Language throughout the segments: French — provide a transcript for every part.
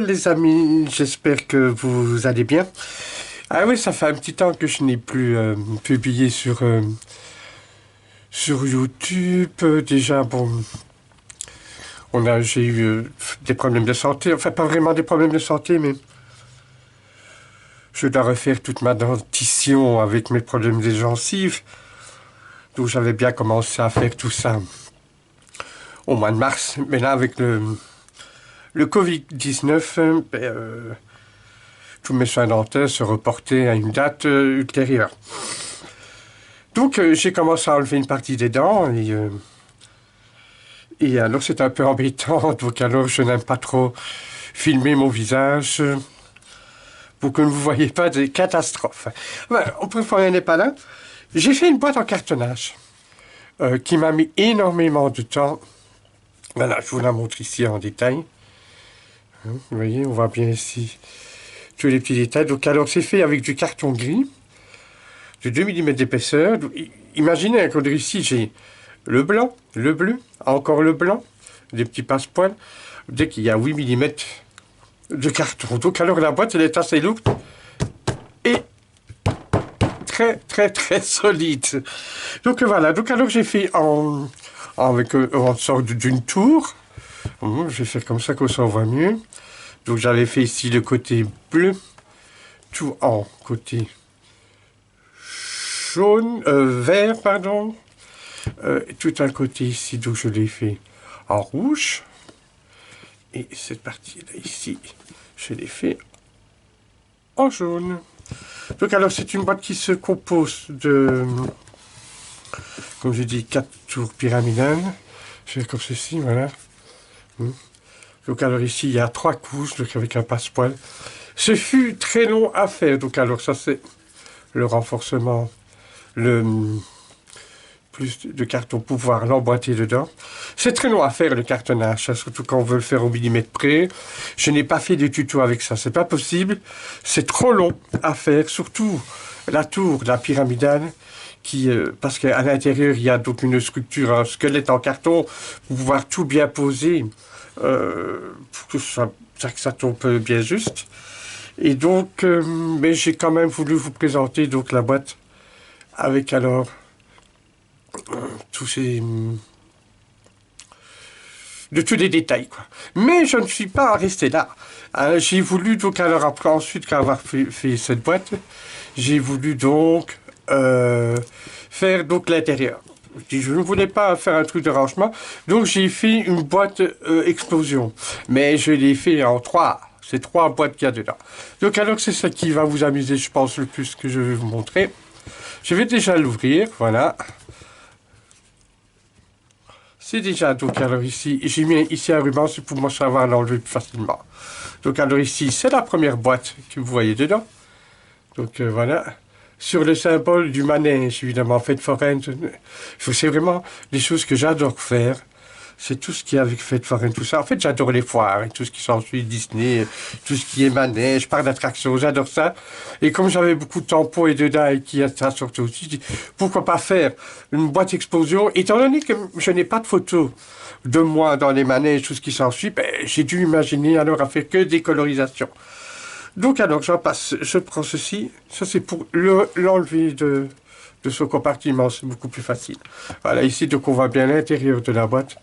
les amis, j'espère que vous allez bien. Ah oui, ça fait un petit temps que je n'ai plus publié sur YouTube. Déjà, bon, j'ai eu des problèmes de santé. Enfin, pas vraiment des problèmes de santé, mais je dois refaire toute ma dentition avec mes problèmes des gencives. Donc j'avais bien commencé à faire tout ça au mois de mars. Mais là, avec le Covid-19, tous mes soins dentaires se reportaient à une date ultérieure. Donc j'ai commencé à enlever une partie des dents et alors c'est un peu embêtant. Donc alors je n'aime pas trop filmer mon visage pour que vous ne voyez pas des catastrophes. Voilà, on préfère n'est pas là. J'ai fait une boîte en cartonnage qui m'a mis énormément de temps. Voilà, je vous la montre ici en détail. Vous voyez, on voit bien ici tous les petits détails. Donc alors c'est fait avec du carton gris de 2 mm d'épaisseur. Imaginez que ici j'ai le blanc, le bleu, encore le blanc, des petits passepoils. Dès qu'il y a 8 mm de carton. Donc alors la boîte elle est assez lourde et très solide. Donc voilà, donc alors j'ai fait en sorte d'une tour. Je vais faire comme ça qu'on s'en voit mieux. Donc j'avais fait ici le côté bleu, tout en côté jaune, vert, pardon. Tout un côté ici, donc je l'ai fait en rouge. Et cette partie-là ici, je l'ai fait en jaune. Donc alors c'est une boîte qui se compose de, comme je dis, 4 tours pyramidales. Je fais comme ceci, voilà. Donc alors ici il y a 3 couches, donc avec un passepoil. Ce fut très long à faire, donc alors ça c'est le renforcement, plus de carton pour pouvoir l'emboîter dedans. C'est très long à faire le cartonnage, surtout quand on veut le faire au millimètre près. Je n'ai pas fait de tuto avec ça, c'est pas possible. C'est trop long à faire, surtout la tour, la pyramidale, parce qu'à l'intérieur il y a donc une structure, un squelette en carton pour pouvoir tout bien poser, pour que ça tombe bien juste. Et donc, mais j'ai quand même voulu vous présenter donc la boîte avec alors tous les détails, quoi. Mais je ne suis pas resté là. J'ai voulu donc alors après ensuite qu'avoir fait cette boîte, j'ai voulu donc faire donc l'intérieur. Je ne voulais pas faire un truc de rangement, donc j'ai fait une boîte explosion. Mais je l'ai fait en 3. C'est 3 boîtes qu'il y a dedans. Donc alors c'est ça qui va vous amuser, je pense, le plus que je vais vous montrer. Je vais déjà l'ouvrir, voilà. C'est déjà, donc alors ici, j'ai mis ici un ruban, c'est pour moi savoir l'enlever plus facilement. Donc alors ici, c'est la première boîte que vous voyez dedans. Donc voilà. Sur le symbole du manège, évidemment, fête foraine. C'est vraiment des choses que j'adore faire. C'est tout ce qui est avec fête foraine, tout ça. En fait, j'adore les foires, et tout ce qui s'ensuit, Disney, tout ce qui est manège, parc d'attractions, j'adore ça. Et comme j'avais beaucoup de tampons et de dailles qui ça sortait aussi, je dis, pourquoi pas faire une boîte explosion, étant donné que je n'ai pas de photos de moi dans les manèges, tout ce qui s'ensuit, j'ai dû imaginer alors à faire que des colorisations. Donc alors, je prends ceci, ça c'est pour l'enlever de son compartiment, c'est beaucoup plus facile. Voilà, ici, donc on voit bien l'intérieur de la boîte,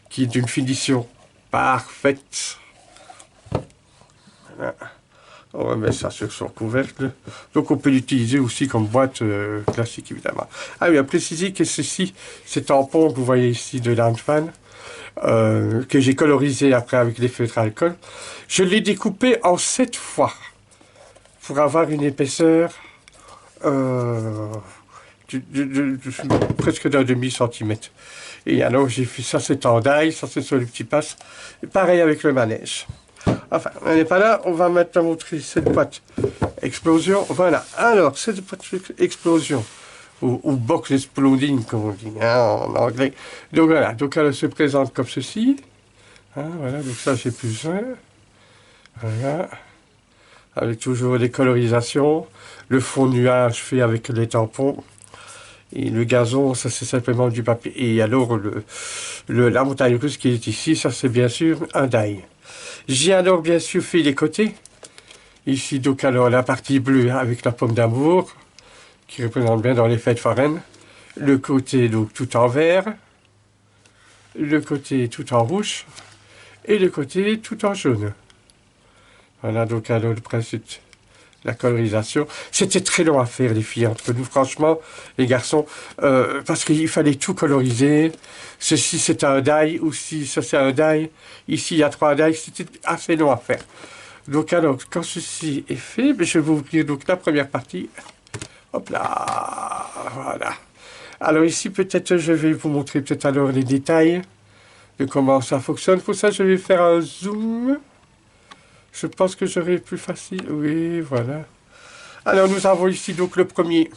qui est d'une finition parfaite. Voilà. On va mettre ça sur son couvercle. Donc on peut l'utiliser aussi comme boîte classique, évidemment. Ah oui, à préciser que ceci, ces tampons que vous voyez ici de Lanfan, que j'ai colorisé après avec les feutres à alcool, je l'ai découpé en 7 fois pour avoir une épaisseur presque d'un demi-centimètre. Et alors j'ai fait ça, c'est en daille, ça c'est sur le petit passe. Et pareil avec le manège. Enfin, on n'est pas là, on va maintenant montrer cette boîte explosion. Voilà, alors cette boîte explosion, ou box exploding comme on dit en anglais. Donc voilà, donc elle se présente comme ceci. Voilà, donc ça j'ai plus un. Voilà. Avec toujours les colorisations, le fond nuage fait avec les tampons. Et le gazon, ça c'est simplement du papier. Et alors la montagne russe qui est ici, ça c'est bien sûr un die. J'ai alors bien sûr fait les côtés. Ici, donc, alors, la partie bleue avec la pomme d'amour, qui représente bien dans les fêtes foraines. Le côté, donc, tout en vert. Le côté tout en rouge. Et le côté tout en jaune. Voilà, donc, alors, le principe, la colorisation. C'était très long à faire, les filles, entre nous, franchement, les garçons, parce qu'il fallait tout coloriser. Ceci, c'est un die, aussi, ça, c'est un die. Ici, il y a 3 die. C'était assez long à faire. Donc alors, quand ceci est fait, je vais vous ouvrir donc la première partie. Hop là, voilà. Alors ici, peut-être, je vais vous montrer peut-être alors les détails de comment ça fonctionne. Pour ça, je vais faire un zoom. Je pense que j'aurai plus facile. Oui, voilà. Alors, nous avons ici donc le premier.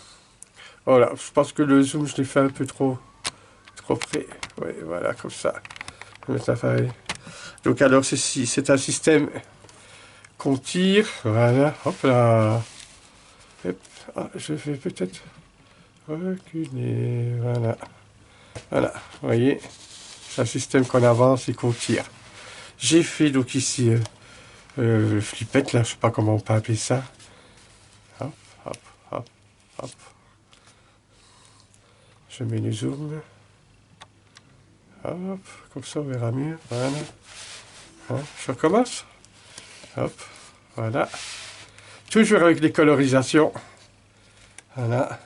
Voilà, je pense que le zoom, je l'ai fait un peu trop près. Oui, voilà, comme ça. Ça fait... Donc alors, ceci, c'est un système qu'on tire. Voilà, hop là. Hop. Ah, je vais peut-être reculer. Voilà. Voilà, vous voyez. C'est un système qu'on avance et qu'on tire. J'ai fait donc ici le flippette, là, je sais pas comment on peut appeler ça. Hop, hop, hop, hop. Je mets le zoom. Hop, comme ça on verra mieux. Voilà. Hein, je recommence. Hop, voilà. Toujours avec les colorisations. Voilà.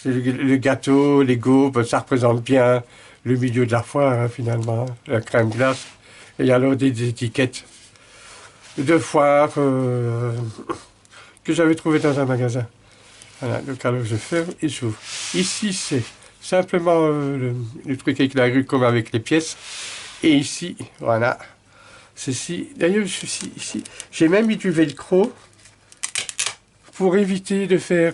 Le gâteau, les gaufres, ça représente bien le milieu de la foire, hein, finalement. La crème glace. Et alors des étiquettes de foire que j'avais trouvées dans un magasin. Voilà, donc alors je ferme et j'ouvre. Ici, c'est simplement le truc avec la grue comme avec les pièces. Et ici, voilà. Ceci, d'ailleurs, ici, j'ai même mis du velcro pour éviter de faire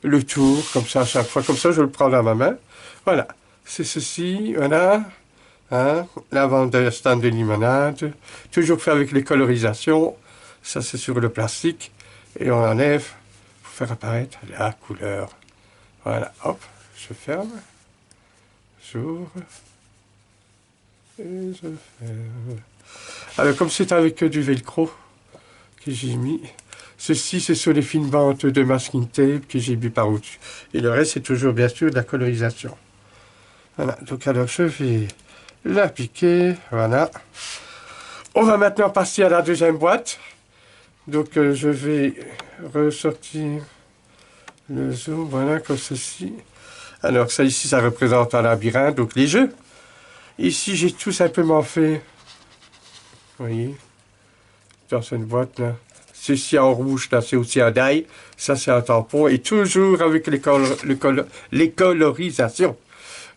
le tour, comme ça à chaque fois. Comme ça, je le prends dans ma main. Voilà, c'est ceci, voilà. Hein, la vente d'un stand de limonade. Toujours fait avec les colorisations. Ça, c'est sur le plastique. Et on enlève pour faire apparaître la couleur. Voilà, hop, je ferme. J'ouvre. Et je ferme. Alors, comme c'est avec du velcro que j'ai mis, ceci, c'est sur les fines bandes de masking tape que j'ai mis par au-dessus. Et le reste, c'est toujours, bien sûr, de la colorisation. Voilà, donc alors, je vais l'appliquer. Voilà. On va maintenant passer à la deuxième boîte. Donc, je vais ressortir le zoom, voilà, comme ceci. Alors, ça ici, ça représente un labyrinthe, donc les jeux. Ici, j'ai tout simplement fait, vous voyez, dans cette boîte là. Ceci en rouge, là, c'est aussi un die. Ça, c'est un tampon. Et toujours avec les colorisations.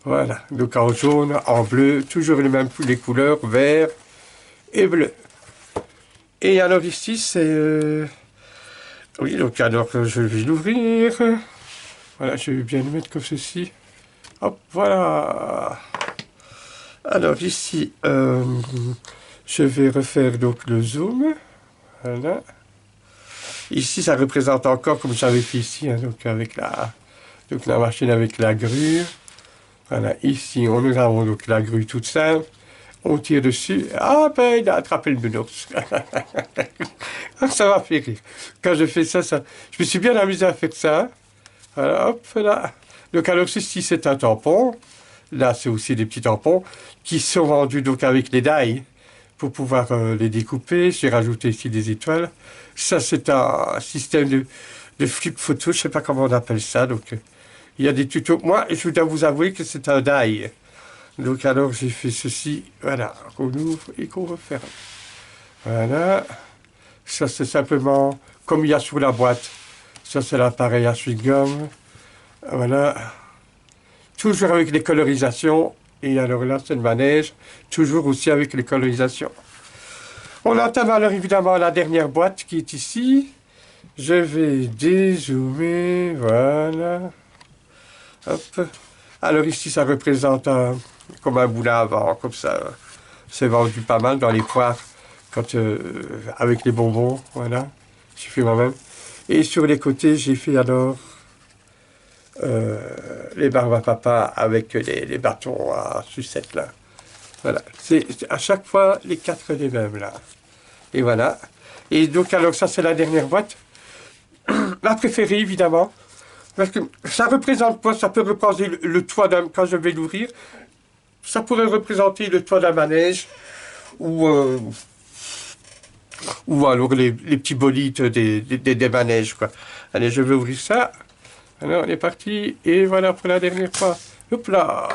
Voilà. Donc en jaune, en bleu, toujours les couleurs, vert et bleu. Et alors ici, c'est... Oui, donc alors je vais l'ouvrir. Voilà, je vais bien le mettre comme ceci. Hop, voilà. Alors ici, je vais refaire donc le zoom. Voilà. Ici, ça représente encore, comme j'avais fait ici, hein, donc avec la machine avec la grue. Voilà, ici, nous avons donc la grue toute simple. On tire dessus. Ah, ben, il a attrapé le nounours. Ça m'a fait rire. Quand je fais ça, je me suis bien amusé à faire ça. Voilà, hop, là. Donc, alors, ceci, c'est un tampon. Là, c'est aussi des petits tampons qui sont vendus donc avec les die pour pouvoir les découper. J'ai rajouté ici des étoiles. Ça, c'est un système de flip photo. Je ne sais pas comment on appelle ça. Donc, il y a des tutos. Moi, je dois vous avouer que c'est un die. Donc, alors, j'ai fait ceci. Voilà, qu'on ouvre et qu'on referme. Voilà. Ça, c'est simplement comme il y a sur la boîte. Ça, c'est l'appareil à chewing-gum. Voilà. Toujours avec les colorisations. Et alors là, c'est le manège. Toujours aussi avec les colorisations. On entame alors évidemment la dernière boîte qui est ici. Je vais dézoomer. Voilà. Hop. Alors ici, ça représente comme un moulin à vent. Comme ça. C'est vendu pas mal dans les foires. Quand, avec les bonbons. Voilà. J'ai fait moi-même. Et sur les côtés, j'ai fait alors... les barbes à papa avec les bâtons à sucette là. Voilà. C'est à chaque fois les 4 les mêmes là. Et voilà. Et donc, alors, ça, c'est la dernière boîte. Ma préférée, évidemment. Parce que ça représente quoi? Ça peut représenter le toit d'un... Quand je vais l'ouvrir, ça pourrait représenter le toit d'un manège. Ou alors les petits bolides des manèges, quoi. Allez, je vais ouvrir ça. Alors, on est parti. Et voilà pour la dernière fois. Hop là.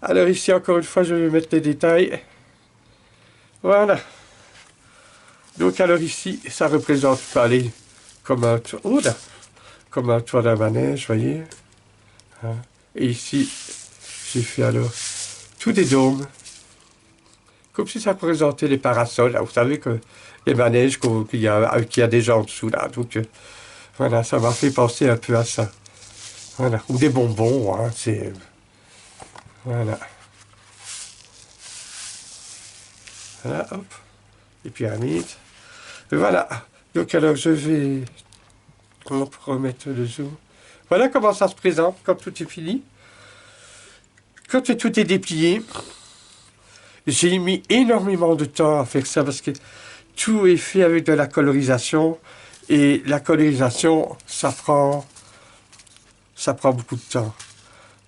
Alors ici, encore une fois, je vais mettre les détails. Voilà. Donc, alors ici, ça représente, allez, comme un toit, comme un toit d'un manège, voyez. Hein. Et ici, j'ai fait alors tous des dômes. Comme si ça représentait les parasols. Là. Vous savez que les manèges qu'il y a des gens en dessous, là. Donc, voilà, ça m'a fait penser un peu à ça. Voilà. Ou des bonbons, hein, c'est... Voilà. Voilà, hop. Les pyramides. Et voilà. Donc, alors, je vais remettre le zoom. Voilà comment ça se présente quand tout est fini. Quand tout est déplié. J'ai mis énormément de temps à faire ça parce que tout est fait avec de la colorisation. Et la colorisation, ça prend beaucoup de temps.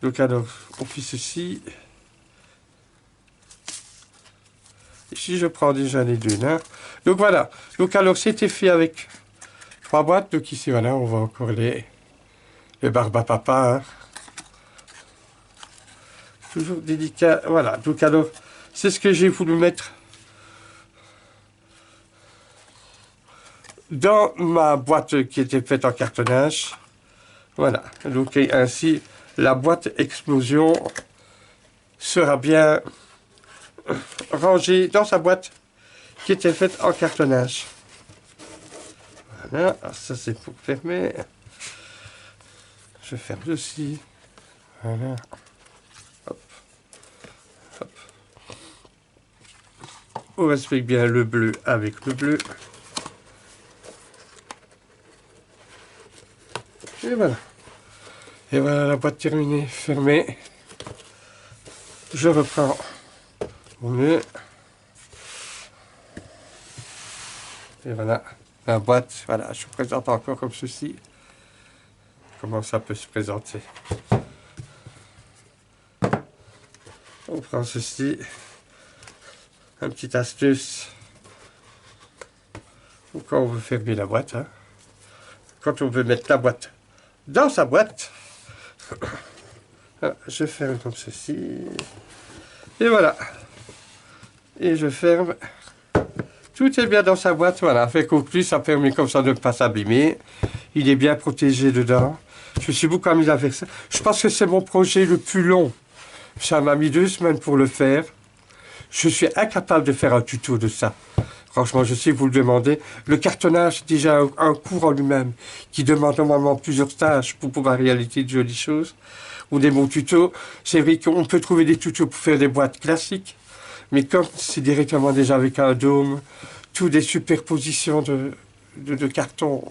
Donc alors, on fait ceci. Ici, je prends déjà les deux là. Donc voilà. Donc alors, c'était fait avec 3 boîtes. Donc ici, voilà, on voit encore les Barbapapa. Hein. Toujours délicat. Voilà. Donc alors, c'est ce que j'ai voulu mettre dans ma boîte qui était faite en cartonnage. Voilà. Donc ainsi, la boîte explosion sera bien rangée dans sa boîte qui était faite en cartonnage. Voilà. Alors ça, c'est pour fermer. Je ferme aussi. Voilà. Hop. Hop. On respecte bien le bleu avec le bleu. Et voilà. Et voilà la boîte terminée, fermée. Je reprends mon nœud. Et voilà, la boîte, voilà, je vous présente encore comme ceci. Comment ça peut se présenter. On prend ceci. Un petit astuce. Ou quand on veut fermer la boîte. Hein. Quand on veut mettre la boîte dans sa boîte. Je ferme comme ceci. Et voilà. Et je ferme. Tout est bien dans sa boîte. Voilà. Fait qu'au plus, ça permet comme ça de ne pas s'abîmer. Il est bien protégé dedans. Je me suis beaucoup amusé à faire ça. Je pense que c'est mon projet le plus long. Ça m'a mis 2 semaines pour le faire. Je suis incapable de faire un tuto de ça. Franchement, je sais que vous le demandez. Le cartonnage, c'est déjà un cours en lui-même qui demande normalement plusieurs stages pour pouvoir réaliser de jolies choses. Ou des bons tutos. C'est vrai qu'on peut trouver des tutos pour faire des boîtes classiques. Mais comme c'est directement déjà avec un dôme, toutes des superpositions de carton,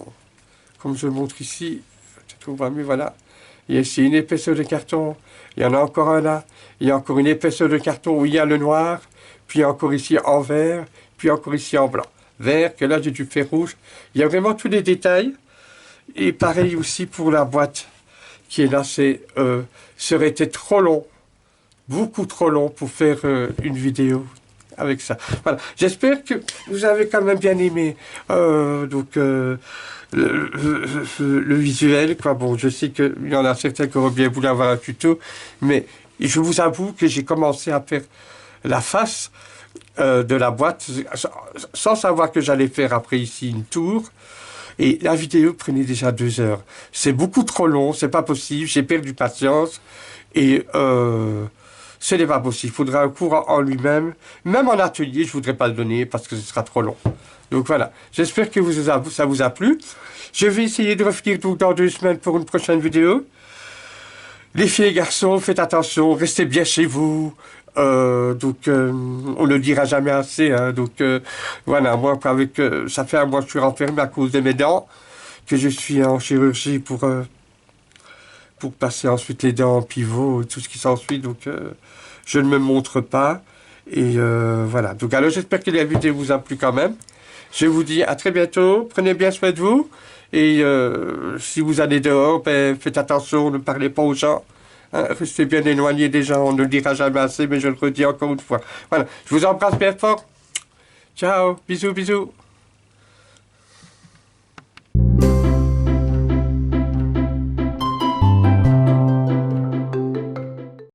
comme je montre ici, peut-être on voit mieux, voilà. Il y a ici une épaisseur de carton, il y en a encore un là, il y a encore une épaisseur de carton où il y a le noir, puis encore ici en vert, puis encore ici en blanc. Vert, que là j'ai dû faire rouge. Il y a vraiment tous les détails. Et pareil aussi pour la boîte qui est là, ça aurait été trop long, beaucoup trop long pour faire une vidéo avec ça. Voilà. J'espère que vous avez quand même bien aimé le visuel. Quoi. Bon, je sais qu'il y en a certains qui auraient bien voulu avoir un tuto, mais je vous avoue que j'ai commencé à faire la face de la boîte sans savoir que j'allais faire après ici une tour. Et la vidéo prenait déjà 2 heures. C'est beaucoup trop long, c'est pas possible, j'ai perdu patience. Et ce n'est pas possible. Il faudra un cours en lui-même. Même en atelier, je ne voudrais pas le donner parce que ce sera trop long. Donc voilà, j'espère que ça vous a plu. Je vais essayer de revenir donc dans 2 semaines pour une prochaine vidéo. Les filles et garçons, faites attention, restez bien chez vous. On ne le dira jamais assez. Hein, voilà, moi, ça fait un mois que je suis renfermé à cause de mes dents, que je suis en chirurgie pour passer ensuite les dents en pivot et tout ce qui s'ensuit. Donc, je ne me montre pas. Et voilà. Donc alors j'espère que la vidéo vous a plu quand même. Je vous dis à très bientôt. Prenez bien soin de vous. Et si vous allez dehors, ben, faites attention, ne parlez pas aux gens. Hein, restez bien éloigné des gens. On ne le dira jamais assez, mais je le redis encore une fois. Voilà. Je vous embrasse bien fort. Ciao. Bisous, bisous.